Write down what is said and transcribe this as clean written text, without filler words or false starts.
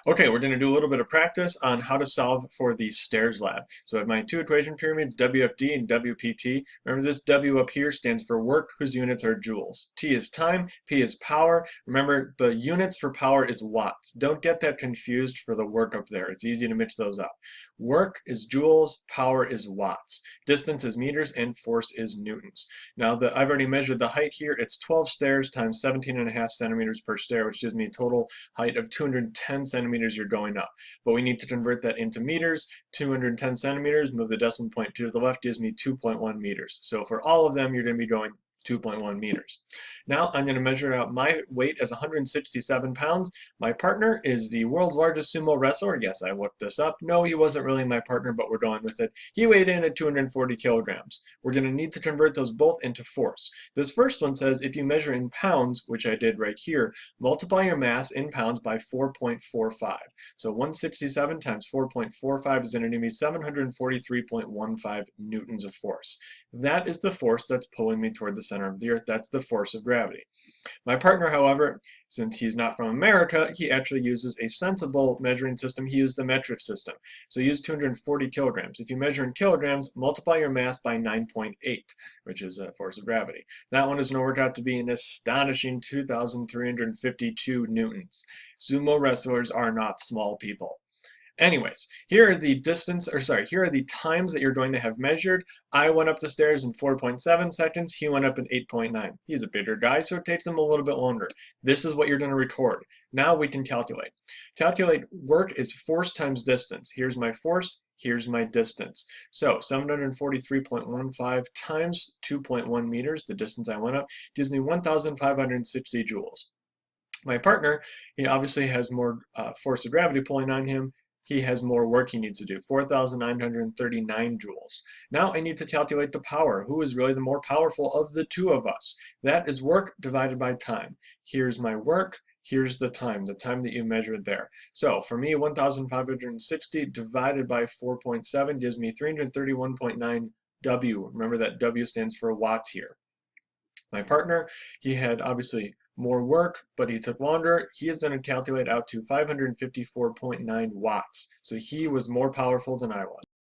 Okay, we're going to do a little bit of practice on how to solve for the stairs lab. So I have my two equation pyramids, WFD and WPT. Remember this W up here stands for work, whose units are joules. T is time, P is power. Remember the units for power is watts. Don't get that confused for the work up there. It's easy to mix those up. Work is joules, power is watts. Distance is meters, and force is newtons. Now I've already measured the height here. It's 12 stairs times 17.5 centimeters per stair, which gives me a total height of 210 centimeters you're going up. But we need to convert that into meters. 210 centimeters, move the decimal point to the left, gives me 2.1 meters. So for all of them, you're going to be going 2.1 meters. Now I'm going to measure out my weight as 167 pounds. My partner is the world's largest sumo wrestler. Yes, I looked this up. No, he wasn't really my partner, but we're going with it. He weighed in at 240 kilograms. We're going to need to convert those both into force. This first one says if you measure in pounds, which I did right here, multiply your mass in pounds by 4.45. So 167 times 4.45 is going to give me 743.15 newtons of force. That is the force that's pulling me toward the center of the earth. That's the force of gravity. My partner, however, since he's not from America, he actually uses a sensible measuring system. He used the metric system. So he used 240 kilograms. If you measure in kilograms, multiply your mass by 9.8, which is a force of gravity. That one is going to work out to be an astonishing 2,352 newtons. Sumo wrestlers are not small people. Anyways, here are the here are the times that you're going to have measured. I went up the stairs in 4.7 seconds. He went up in 8.9. He's a bigger guy, so it takes him a little bit longer. This is what you're going to record. Now we can calculate. Calculate work is force times distance. Here's my force, here's my distance. So 743.15 times 2.1 meters, the distance I went up, gives me 1,560 joules. My partner, he obviously has more force of gravity pulling on him. He has more work he needs to do, 4,939 joules. Now I need to calculate the power. Who is really the more powerful of the two of us? That is work divided by time. Here's my work. Here's the time that you measured there. So for me, 1,560 divided by 4.7 gives me 331.9 W. Remember that W stands for watts here. My partner, he had obviously more work, but he took longer. He is going to calculate out to 554.9 watts. So he was more powerful than I was.